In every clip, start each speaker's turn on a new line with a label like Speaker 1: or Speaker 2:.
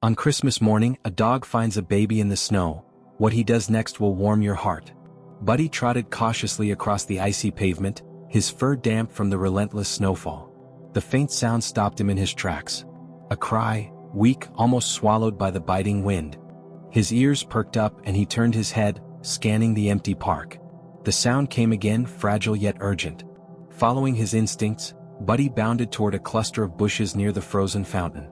Speaker 1: On Christmas morning, a dog finds a baby in the snow. What he does next will warm your heart. Buddy trotted cautiously across the icy pavement, his fur damp from the relentless snowfall. The faint sound stopped him in his tracks. A cry, weak, almost swallowed by the biting wind. His ears perked up and he turned his head, scanning the empty park. The sound came again, fragile yet urgent. Following his instincts, Buddy bounded toward a cluster of bushes near the frozen fountain.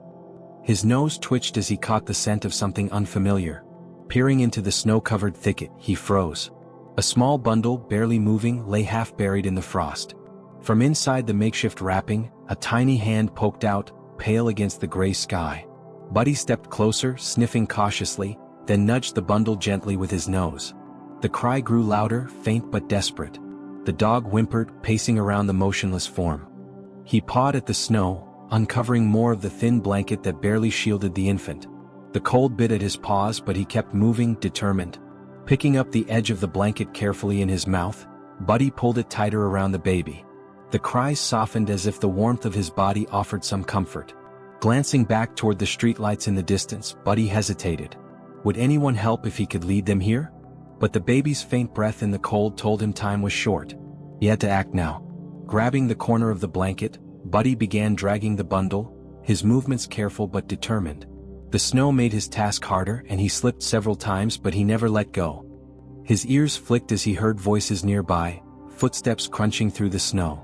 Speaker 1: His nose twitched as he caught the scent of something unfamiliar. Peering into the snow-covered thicket, he froze. A small bundle, barely moving, lay half buried in the frost. From inside the makeshift wrapping, a tiny hand poked out, pale against the gray sky. Buddy stepped closer, sniffing cautiously, then nudged the bundle gently with his nose. The cry grew louder, faint but desperate. The dog whimpered, pacing around the motionless form. He pawed at the snow, uncovering more of the thin blanket that barely shielded the infant. The cold bit at his paws, but he kept moving, determined. Picking up the edge of the blanket carefully in his mouth, Buddy pulled it tighter around the baby. The cries softened as if the warmth of his body offered some comfort. Glancing back toward the streetlights in the distance, Buddy hesitated. Would anyone help if he could lead them here? But the baby's faint breath in the cold told him time was short. He had to act now. Grabbing the corner of the blanket, Buddy began dragging the bundle, his movements careful but determined. The snow made his task harder and he slipped several times, but he never let go. His ears flicked as he heard voices nearby, footsteps crunching through the snow.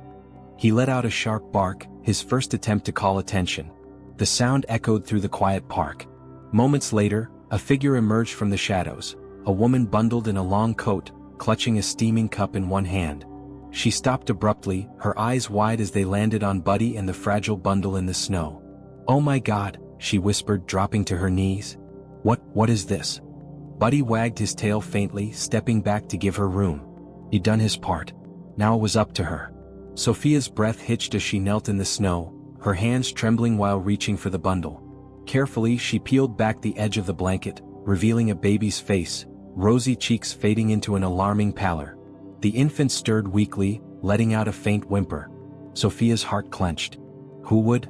Speaker 1: He let out a sharp bark, his first attempt to call attention. The sound echoed through the quiet park. Moments later, a figure emerged from the shadows, a woman bundled in a long coat, clutching a steaming cup in one hand. She stopped abruptly, her eyes wide as they landed on Buddy and the fragile bundle in the snow. "Oh my God," she whispered, dropping to her knees. What is this?" Buddy wagged his tail faintly, stepping back to give her room. He'd done his part. Now it was up to her. Sophia's breath hitched as she knelt in the snow, her hands trembling while reaching for the bundle. Carefully, she peeled back the edge of the blanket, revealing a baby's face, rosy cheeks fading into an alarming pallor. The infant stirred weakly, letting out a faint whimper. Sophia's heart clenched. Who would?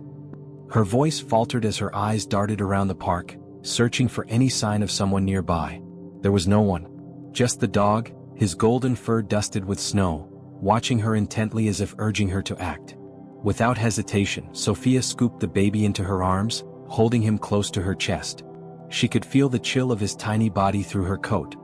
Speaker 1: Her voice faltered as her eyes darted around the park, searching for any sign of someone nearby. There was no one. Just the dog, his golden fur dusted with snow, watching her intently as if urging her to act. Without hesitation, Sophia scooped the baby into her arms, holding him close to her chest. She could feel the chill of his tiny body through her coat.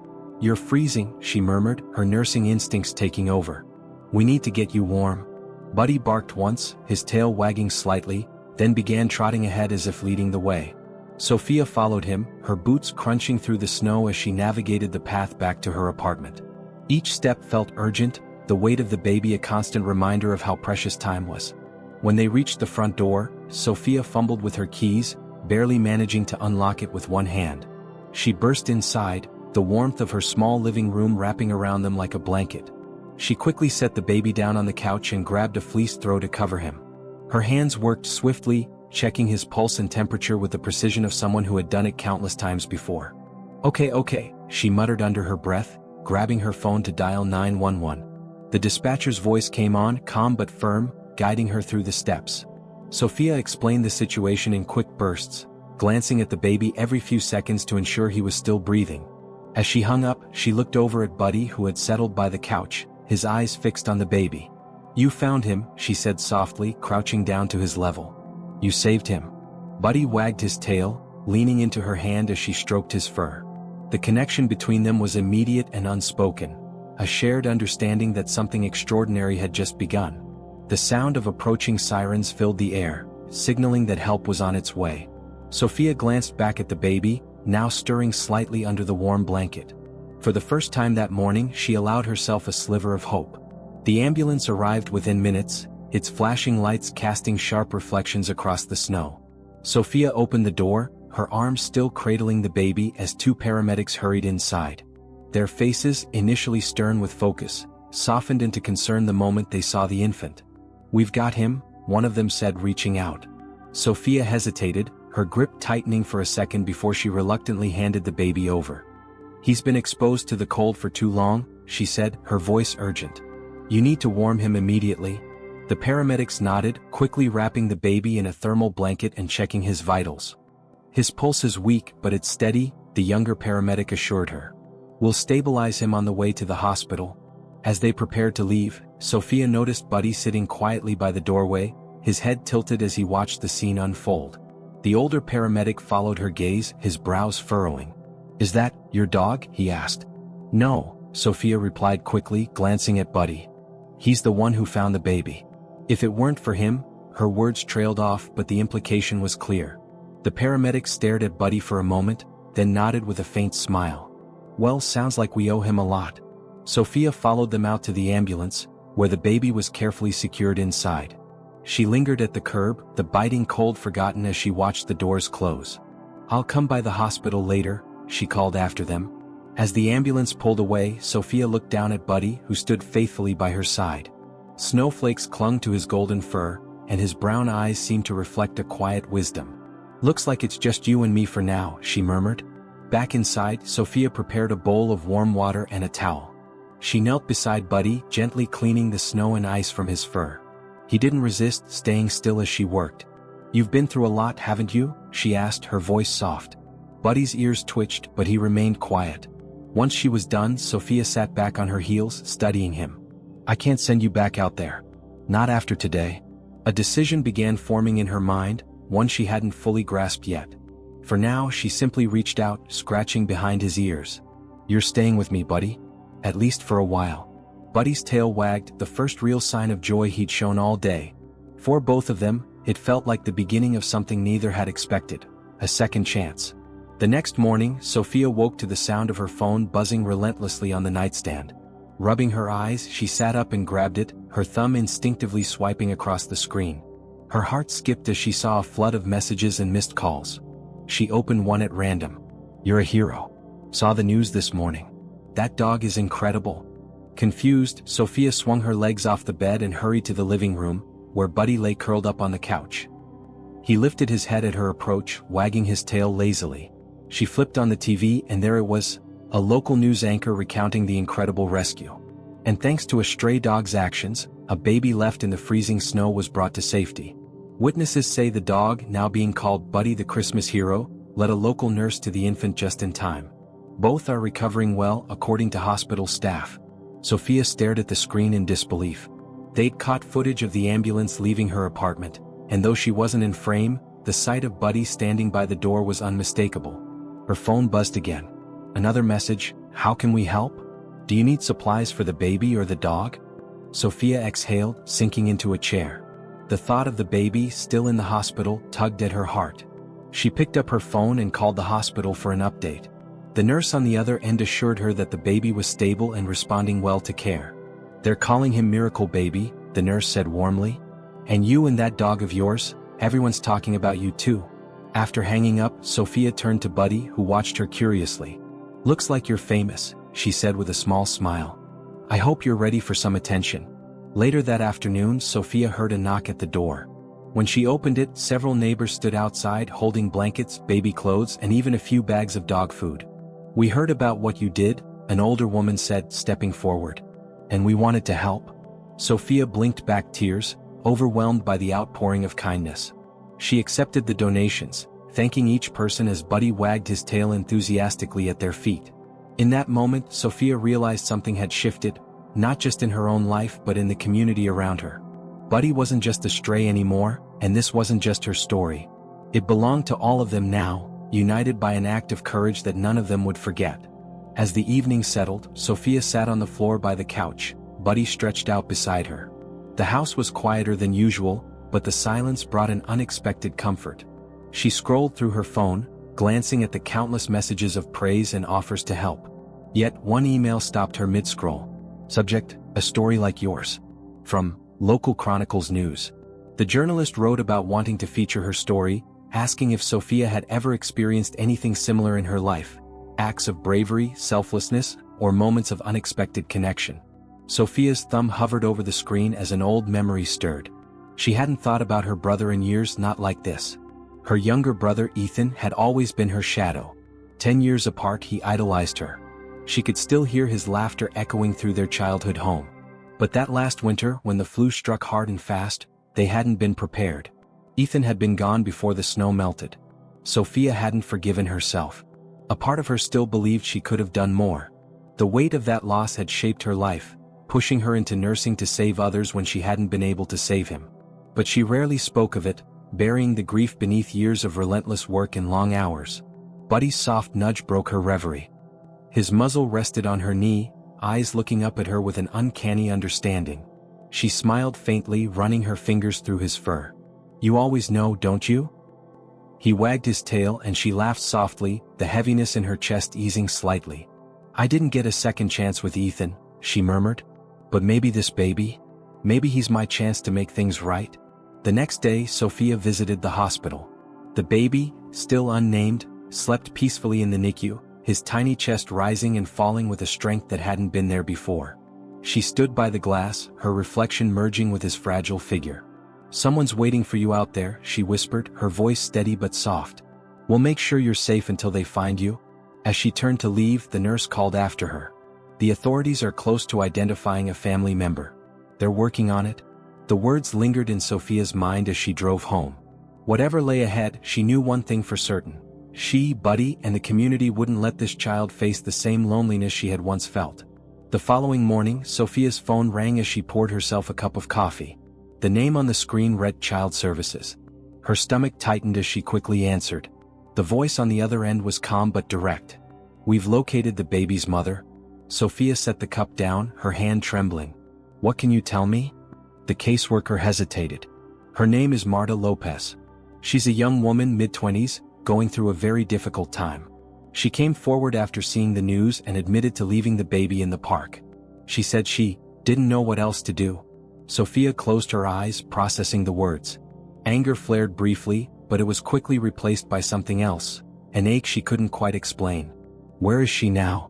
Speaker 1: "You're freezing," she murmured, her nursing instincts taking over. "We need to get you warm." Buddy barked once, his tail wagging slightly, then began trotting ahead as if leading the way. Sophia followed him, her boots crunching through the snow as she navigated the path back to her apartment. Each step felt urgent, the weight of the baby a constant reminder of how precious time was. When they reached the front door, Sophia fumbled with her keys, barely managing to unlock it with one hand. She burst inside, the warmth of her small living room wrapping around them like a blanket. She quickly set the baby down on the couch and grabbed a fleece throw to cover him. Her hands worked swiftly, checking his pulse and temperature with the precision of someone who had done it countless times before. Okay, she muttered under her breath, grabbing her phone to dial 911. The dispatcher's voice came on, calm but firm, guiding her through the steps. Sophia explained the situation in quick bursts, glancing at the baby every few seconds to ensure he was still breathing. As she hung up, she looked over at Buddy, who had settled by the couch, his eyes fixed on the baby. "You found him," she said softly, crouching down to his level. "You saved him." Buddy wagged his tail, leaning into her hand as she stroked his fur. The connection between them was immediate and unspoken, a shared understanding that something extraordinary had just begun. The sound of approaching sirens filled the air, signaling that help was on its way. Sophia glanced back at the baby, now stirring slightly under the warm blanket. For the first time that morning, she allowed herself a sliver of hope. The ambulance arrived within minutes, its flashing lights casting sharp reflections across the snow. Sophia opened the door, her arms still cradling the baby as two paramedics hurried inside. Their faces, initially stern with focus, softened into concern the moment they saw the infant. "We've got him," one of them said, reaching out. Sophia hesitated, her grip tightening for a second before she reluctantly handed the baby over. "He's been exposed to the cold for too long," she said, her voice urgent. "You need to warm him immediately." The paramedics nodded, quickly wrapping the baby in a thermal blanket and checking his vitals. His pulse is weak, but it's steady, the younger paramedic assured her. We'll stabilize him on the way to the hospital. As they prepared to leave, Sophia noticed Buddy sitting quietly by the doorway, his head tilted as he watched the scene unfold. The older paramedic followed her gaze, his brows furrowing. Is that your dog? He asked. No, Sophia replied quickly, glancing at Buddy. He's the one who found the baby. If it weren't for him, her words trailed off, but the implication was clear. The paramedic stared at Buddy for a moment, then nodded with a faint smile. Well, sounds like we owe him a lot. Sophia followed them out to the ambulance, where the baby was carefully secured inside. She lingered at the curb, the biting cold forgotten as she watched the doors close. I'll come by the hospital later, she called after them. As the ambulance pulled away, Sophia looked down at Buddy, who stood faithfully by her side. Snowflakes clung to his golden fur, and his brown eyes seemed to reflect a quiet wisdom. Looks like it's just you and me for now, she murmured. Back inside, Sophia prepared a bowl of warm water and a towel. She knelt beside Buddy, gently cleaning the snow and ice from his fur. He didn't resist, staying still as she worked. You've been through a lot, haven't you? She asked, her voice soft. Buddy's ears twitched, but he remained quiet. Once she was done, Sophia sat back on her heels, studying him. I can't send you back out there. Not after today. A decision began forming in her mind, one she hadn't fully grasped yet. For now, she simply reached out, scratching behind his ears. You're staying with me, Buddy? At least for a while. Buddy's tail wagged, the first real sign of joy he'd shown all day. For both of them, it felt like the beginning of something neither had expected, a second chance. The next morning, Sophia woke to the sound of her phone buzzing relentlessly on the nightstand. Rubbing her eyes, she sat up and grabbed it, her thumb instinctively swiping across the screen. Her heart skipped as she saw a flood of messages and missed calls. She opened one at random. You're a hero. Saw the news this morning. That dog is incredible. Confused, Sophia swung her legs off the bed and hurried to the living room, where Buddy lay curled up on the couch. He lifted his head at her approach, wagging his tail lazily. She flipped on the TV and there it was, a local news anchor recounting the incredible rescue. And thanks to a stray dog's actions, a baby left in the freezing snow was brought to safety. Witnesses say the dog, now being called Buddy the Christmas hero, led a local nurse to the infant just in time. Both are recovering well, according to hospital staff. Sophia stared at the screen in disbelief. They'd caught footage of the ambulance leaving her apartment, and though she wasn't in frame, the sight of Buddy standing by the door was unmistakable. Her phone buzzed again. Another message, how can we help? Do you need supplies for the baby or the dog? Sophia exhaled, sinking into a chair. The thought of the baby, still in the hospital, tugged at her heart. She picked up her phone and called the hospital for an update. The nurse on the other end assured her that the baby was stable and responding well to care. They're calling him Miracle Baby, the nurse said warmly. And you and that dog of yours, everyone's talking about you too. After hanging up, Sophia turned to Buddy, who watched her curiously. Looks like you're famous, she said with a small smile. I hope you're ready for some attention. Later that afternoon, Sophia heard a knock at the door. When she opened it, several neighbors stood outside holding blankets, baby clothes, and even a few bags of dog food. We heard about what you did, an older woman said, stepping forward. And we wanted to help. Sophia blinked back tears, overwhelmed by the outpouring of kindness. She accepted the donations, thanking each person as Buddy wagged his tail enthusiastically at their feet. In that moment, Sophia realized something had shifted, not just in her own life but in the community around her. Buddy wasn't just a stray anymore, and this wasn't just her story. It belonged to all of them now, united by an act of courage that none of them would forget. As the evening settled, Sophia sat on the floor by the couch, Buddy stretched out beside her. The house was quieter than usual, but the silence brought an unexpected comfort. She scrolled through her phone, glancing at the countless messages of praise and offers to help. Yet one email stopped her mid-scroll. Subject, a story like yours. From Local Chronicles News. The journalist wrote about wanting to feature her story, asking if Sophia had ever experienced anything similar in her life. Acts of bravery, selflessness, or moments of unexpected connection. Sophia's thumb hovered over the screen as an old memory stirred. She hadn't thought about her brother in years not like this. Her younger brother Ethan had always been her shadow. 10 years apart, he idolized her. She could still hear his laughter echoing through their childhood home. But that last winter, when the flu struck hard and fast, they hadn't been prepared. Ethan had been gone before the snow melted. Sophia hadn't forgiven herself. A part of her still believed she could have done more. The weight of that loss had shaped her life, pushing her into nursing to save others when she hadn't been able to save him. But she rarely spoke of it, burying the grief beneath years of relentless work and long hours. Buddy's soft nudge broke her reverie. His muzzle rested on her knee, eyes looking up at her with an uncanny understanding. She smiled faintly, running her fingers through his fur. "You always know, don't you?" He wagged his tail and she laughed softly, the heaviness in her chest easing slightly. "I didn't get a second chance with Ethan," she murmured. "But maybe this baby? Maybe he's my chance to make things right." The next day, Sophia visited the hospital. The baby, still unnamed, slept peacefully in the NICU, his tiny chest rising and falling with a strength that hadn't been there before. She stood by the glass, her reflection merging with his fragile figure. "Someone's waiting for you out there," she whispered, her voice steady but soft. "We'll make sure you're safe until they find you." As she turned to leave, the nurse called after her. "The authorities are close to identifying a family member. They're working on it." The words lingered in Sophia's mind as she drove home. Whatever lay ahead, she knew one thing for certain. She, Buddy, and the community wouldn't let this child face the same loneliness she had once felt. The following morning, Sophia's phone rang as she poured herself a cup of coffee. The name on the screen read Child Services. Her stomach tightened as she quickly answered. The voice on the other end was calm but direct. "We've located the baby's mother." Sophia set the cup down, her hand trembling. "What can you tell me?" The caseworker hesitated. "Her name is Marta Lopez. She's a young woman, mid-20s, going through a very difficult time. She came forward after seeing the news and admitted to leaving the baby in the park. She said she didn't know what else to do." Sophia closed her eyes, processing the words. Anger flared briefly, but it was quickly replaced by something else, an ache she couldn't quite explain. "Where is she now?"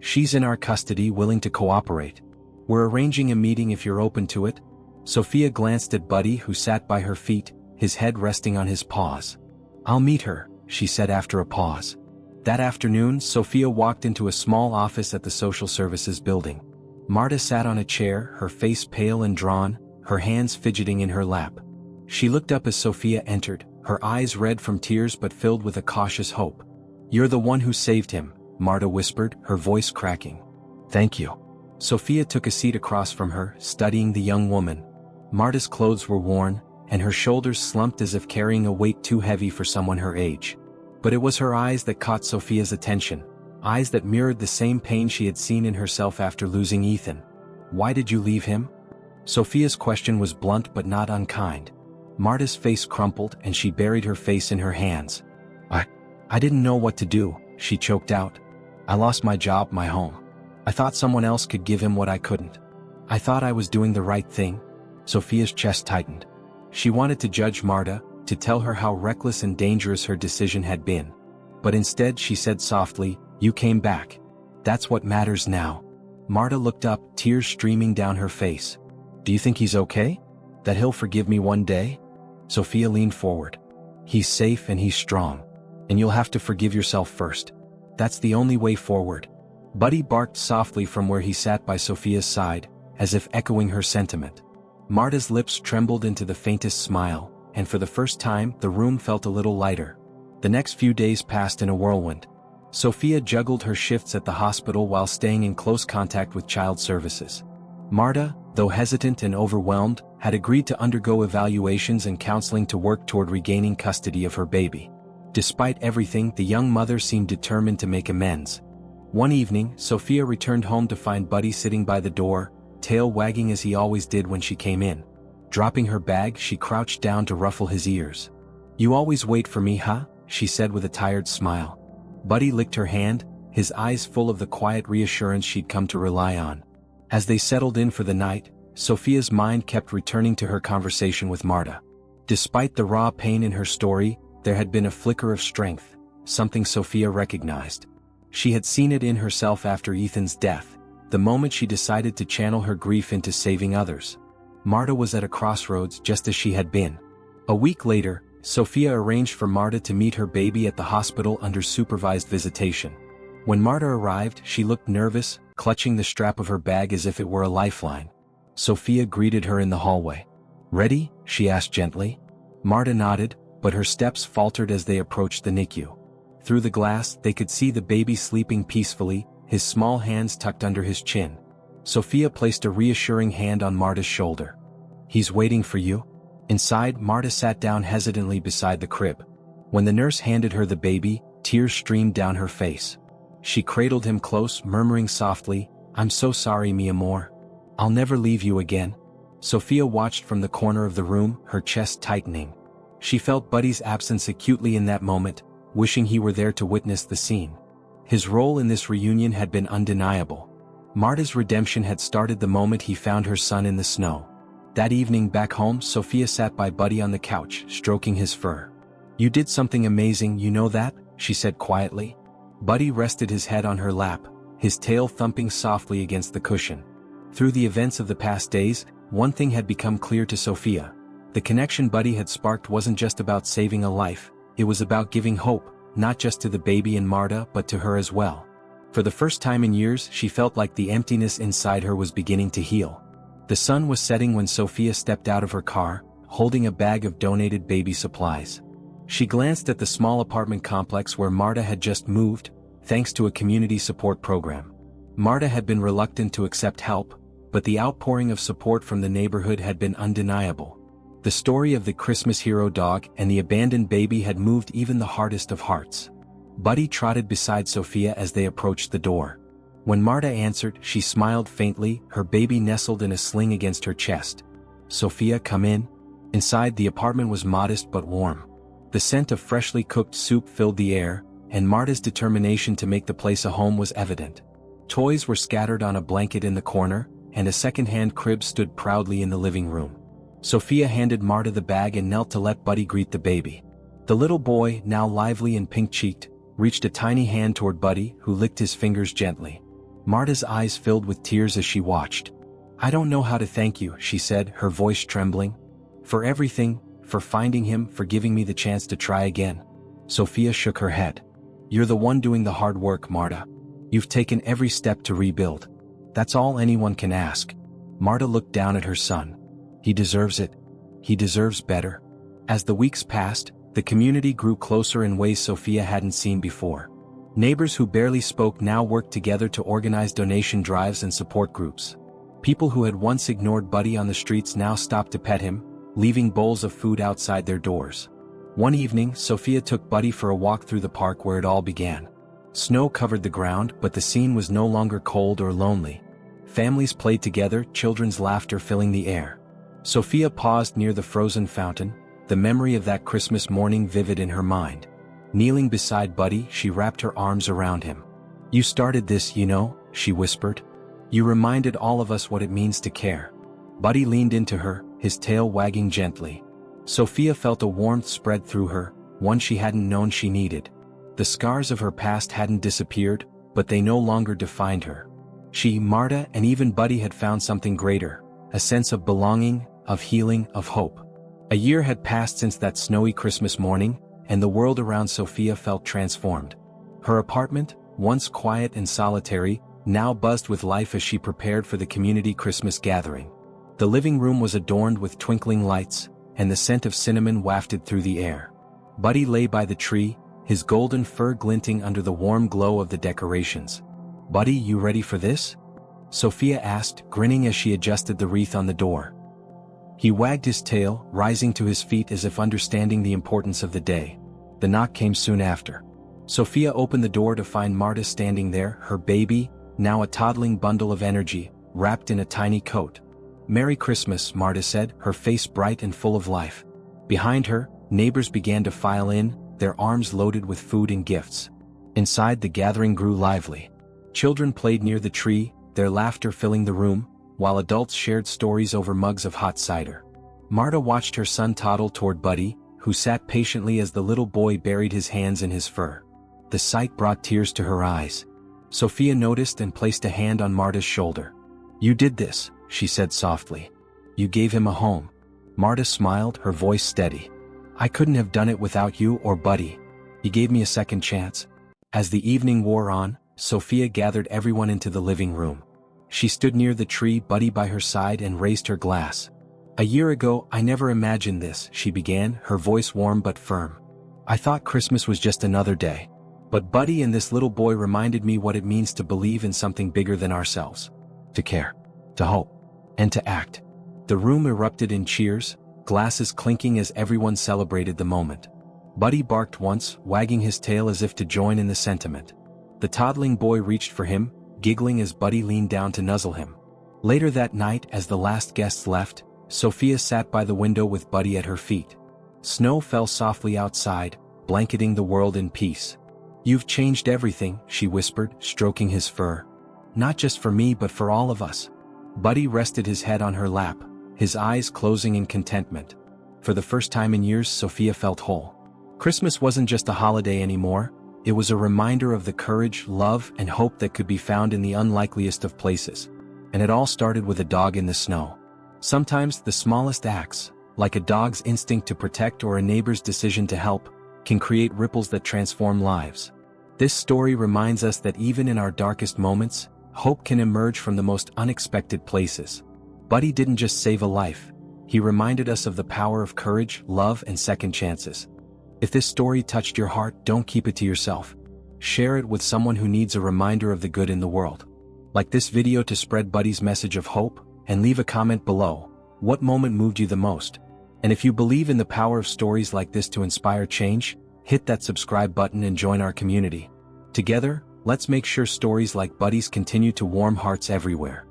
Speaker 1: "She's in our custody, willing to cooperate. We're arranging a meeting if you're open to it." Sophia glanced at Buddy, who sat by her feet, his head resting on his paws. "I'll meet her," she said after a pause. That afternoon, Sophia walked into a small office at the social services building. Marta sat on a chair, her face pale and drawn, her hands fidgeting in her lap. She looked up as Sophia entered, her eyes red from tears but filled with a cautious hope. "You're the one who saved him," Marta whispered, her voice cracking. "Thank you." Sophia took a seat across from her, studying the young woman. Marta's clothes were worn, and her shoulders slumped as if carrying a weight too heavy for someone her age. But it was her eyes that caught Sophia's attention, eyes that mirrored the same pain she had seen in herself after losing Ethan. "Why did you leave him?" Sophia's question was blunt but not unkind. Marta's face crumpled and she buried her face in her hands. I didn't know what to do," she choked out. "I lost my job, my home. I thought someone else could give him what I couldn't. I thought I was doing the right thing." Sophia's chest tightened. She wanted to judge Marta, to tell her how reckless and dangerous her decision had been. But instead she said softly, "You came back. That's what matters now." Marta looked up, tears streaming down her face. "Do you think he's okay? That he'll forgive me one day?" Sophia leaned forward. "He's safe and he's strong. And you'll have to forgive yourself first. That's the only way forward." Buddy barked softly from where he sat by Sophia's side, as if echoing her sentiment. Marta's lips trembled into the faintest smile, and for the first time the room felt a little lighter. The next few days passed in a whirlwind. Sophia juggled her shifts at the hospital while staying in close contact with child services. Marta, though hesitant and overwhelmed, had agreed to undergo evaluations and counseling to work toward regaining custody of her baby. Despite everything, the young mother seemed determined to make amends. One evening, Sophia returned home to find Buddy sitting by the door, tail wagging as he always did when she came in. Dropping her bag, she crouched down to ruffle his ears. "You always wait for me, huh?" she said with a tired smile. Buddy licked her hand, his eyes full of the quiet reassurance she'd come to rely on. As they settled in for the night, Sophia's mind kept returning to her conversation with Marta. Despite the raw pain in her story, there had been a flicker of strength, something Sophia recognized. She had seen it in herself after Ethan's death, the moment she decided to channel her grief into saving others. Marta was at a crossroads just as she had been. A week later, Sophia arranged for Marta to meet her baby at the hospital under supervised visitation. When Marta arrived, she looked nervous, clutching the strap of her bag as if it were a lifeline. Sophia greeted her in the hallway. "Ready?" she asked gently. Marta nodded, but her steps faltered as they approached the NICU. Through the glass, they could see the baby sleeping peacefully, his small hands tucked under his chin. Sophia placed a reassuring hand on Marta's shoulder. "He's waiting for you?" Inside, Marta sat down hesitantly beside the crib. When the nurse handed her the baby, tears streamed down her face. She cradled him close, murmuring softly, "I'm so sorry, mi amor. I'll never leave you again." Sophia watched from the corner of the room, her chest tightening. She felt Buddy's absence acutely in that moment, wishing he were there to witness the scene. His role in this reunion had been undeniable. Marta's redemption had started the moment he found her son in the snow. That evening back home, Sophia sat by Buddy on the couch, stroking his fur. "You did something amazing, you know that?" she said quietly. Buddy rested his head on her lap, his tail thumping softly against the cushion. Through the events of the past days, one thing had become clear to Sophia. The connection Buddy had sparked wasn't just about saving a life, it was about giving hope, not just to the baby and Marta but to her as well. For the first time in years, she felt like the emptiness inside her was beginning to heal. The sun was setting when Sophia stepped out of her car, holding a bag of donated baby supplies. She glanced at the small apartment complex where Marta had just moved, thanks to a community support program. Marta had been reluctant to accept help, but the outpouring of support from the neighborhood had been undeniable. The story of the Christmas hero dog and the abandoned baby had moved even the hardest of hearts. Buddy trotted beside Sophia as they approached the door. When Marta answered, she smiled faintly, her baby nestled in a sling against her chest. "Sophia, come in." Inside, the apartment was modest but warm. The scent of freshly cooked soup filled the air, and Marta's determination to make the place a home was evident. Toys were scattered on a blanket in the corner, and a second-hand crib stood proudly in the living room. Sophia handed Marta the bag and knelt to let Buddy greet the baby. The little boy, now lively and pink-cheeked, reached a tiny hand toward Buddy, who licked his fingers gently. Marta's eyes filled with tears as she watched. "I don't know how to thank you," she said, her voice trembling. "For everything, for finding him, for giving me the chance to try again." Sophia shook her head. "You're the one doing the hard work, Marta. You've taken every step to rebuild. That's all anyone can ask." Marta looked down at her son. "He deserves it. He deserves better." As the weeks passed, the community grew closer in ways Sophia hadn't seen before. Neighbors who barely spoke now worked together to organize donation drives and support groups. People who had once ignored Buddy on the streets now stopped to pet him, leaving bowls of food outside their doors. One evening, Sophia took Buddy for a walk through the park where it all began. Snow covered the ground, but the scene was no longer cold or lonely. Families played together, children's laughter filling the air. Sophia paused near the frozen fountain, the memory of that Christmas morning vivid in her mind. Kneeling beside Buddy, she wrapped her arms around him. "You started this, you know," she whispered. "You reminded all of us what it means to care." Buddy leaned into her, his tail wagging gently. Sophia felt a warmth spread through her, one she hadn't known she needed. The scars of her past hadn't disappeared, but they no longer defined her. She, Marta, and even Buddy had found something greater, a sense of belonging, of healing, of hope. A year had passed since that snowy Christmas morning, and the world around Sophia felt transformed. Her apartment, once quiet and solitary, now buzzed with life as she prepared for the community Christmas gathering. The living room was adorned with twinkling lights, and the scent of cinnamon wafted through the air. Buddy lay by the tree, his golden fur glinting under the warm glow of the decorations. "Buddy, you ready for this?" Sophia asked, grinning as she adjusted the wreath on the door. He wagged his tail, rising to his feet as if understanding the importance of the day. The knock came soon after. Sophia opened the door to find Marta standing there, her baby, now a toddling bundle of energy, wrapped in a tiny coat. "Merry Christmas," Marta said, her face bright and full of life. Behind her, neighbors began to file in, their arms loaded with food and gifts. Inside, the gathering grew lively. Children played near the tree, their laughter filling the room, while adults shared stories over mugs of hot cider. Marta watched her son toddle toward Buddy, who sat patiently as the little boy buried his hands in his fur. The sight brought tears to her eyes. Sophia noticed and placed a hand on Marta's shoulder. "You did this," she said softly. "You gave him a home." Marta smiled, her voice steady. "I couldn't have done it without you or Buddy. You gave me a second chance." As the evening wore on, Sophia gathered everyone into the living room. She stood near the tree, Buddy by her side, and raised her glass. "A year ago, I never imagined this," she began, her voice warm but firm. "I thought Christmas was just another day. But Buddy and this little boy reminded me what it means to believe in something bigger than ourselves. To care. To hope. And to act." The room erupted in cheers, glasses clinking as everyone celebrated the moment. Buddy barked once, wagging his tail as if to join in the sentiment. The toddling boy reached for him, giggling as Buddy leaned down to nuzzle him. Later that night, as the last guests left, Sophia sat by the window with Buddy at her feet. Snow fell softly outside, blanketing the world in peace. "You've changed everything," she whispered, stroking his fur. "Not just for me but for all of us." Buddy rested his head on her lap, his eyes closing in contentment. For the first time in years, Sophia felt whole. Christmas wasn't just a holiday anymore, it was a reminder of the courage, love, and hope that could be found in the unlikeliest of places. And it all started with a dog in the snow. Sometimes the smallest acts, like a dog's instinct to protect or a neighbor's decision to help, can create ripples that transform lives. This story reminds us that even in our darkest moments, hope can emerge from the most unexpected places. Buddy didn't just save a life, he reminded us of the power of courage, love, and second chances. If this story touched your heart, don't keep it to yourself. Share it with someone who needs a reminder of the good in the world. Like this video to spread Buddy's message of hope, and leave a comment below. What moment moved you the most? And if you believe in the power of stories like this to inspire change, hit that subscribe button and join our community. Together, let's make sure stories like Buddy's continue to warm hearts everywhere.